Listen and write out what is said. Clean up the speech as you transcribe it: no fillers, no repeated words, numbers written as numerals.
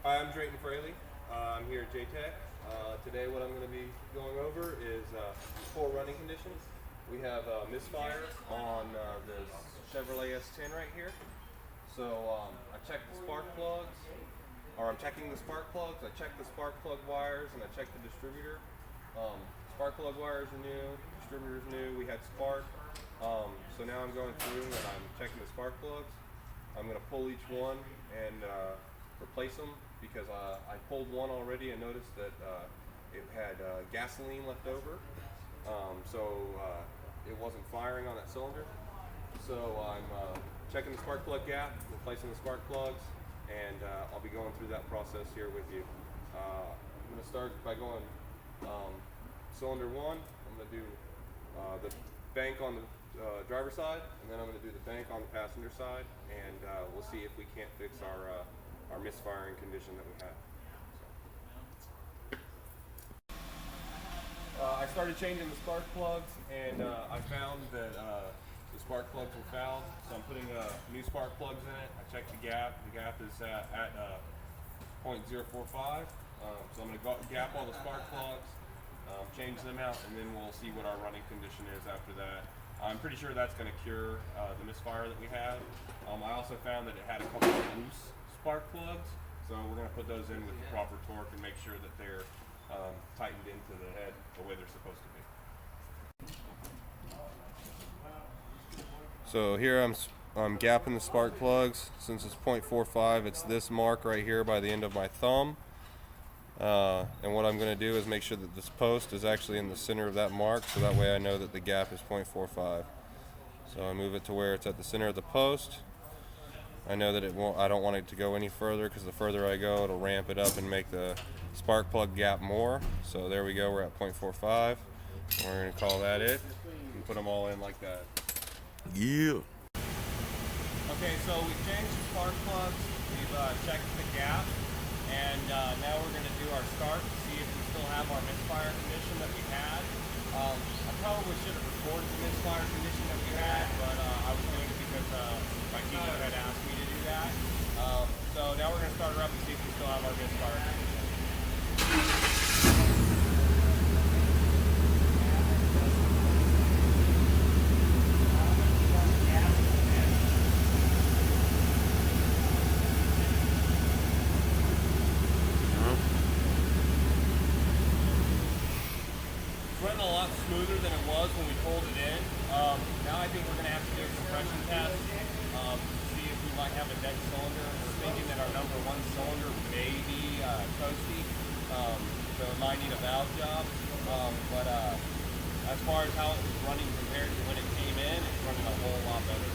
Hi, I'm Drayton Fraley. I'm here at JTech. Today what I'm going to be going over is poor running conditions. We have Misfire on the Chevrolet S10 right here. So I checked the spark plugs, or I'm checking the spark plugs. I checked the spark plug wires and I checked the distributor. Spark plug wires are new, distributor's new. We had spark. So now I'm going through and I'm checking the spark plugs. I'm going to pull each one and replace them because I pulled one already and noticed that it had gasoline left over. It wasn't firing on that cylinder. So I'm checking the spark plug gap, replacing the spark plugs, and I'll be going through that process here with you. I'm going to start by going cylinder one. I'm going to do the bank on the driver's side, and then I'm going to do the bank on the passenger side, and we'll see if we can't fix our misfiring condition that we have. I started changing the spark plugs, and I found that the spark plugs were fouled, so I'm putting new spark plugs in it. I checked the gap. The gap is at 0.045. So I'm going to gap all the spark plugs, change them out, and then we'll see what our running condition is after that. I'm pretty sure that's going to cure the misfire that we have. I also found that it had a couple of loose spark plugs, so we're going to put those in with the proper torque and make sure that they're tightened into the head the way they're supposed to be. So here I'm gapping the spark plugs. Since it's 0.45, it's this mark right here by the end of my thumb. And what I'm going to do is make sure that this post is actually in the center of that mark, so that way I know that the gap is 0.45. So I move it to where it's at the center of the post. I know that I don't want it to go any further, because the further I go, it'll ramp it up and make the spark plug gap more. So there we go, we're at 0.45. We're going to call that it and put them all in like that. Yeah. Okay, so we've changed the spark plugs, we've checked the gap, and now we're going to do our start to see if we still have our misfire condition that we had. I probably should have recorded the misfire condition that we had, but I was doing it because my teacher had asked me to do that. So now we're going to start her up and see if we still have our misfire condition. Running a lot smoother than it was when we pulled it in. Now I think we're going to have to do a compression test, see if we might have a dead cylinder. We're thinking that our number one cylinder may be toasty, so it might need a valve job. But as far as how it was running compared to when it came in, it's running a whole lot better.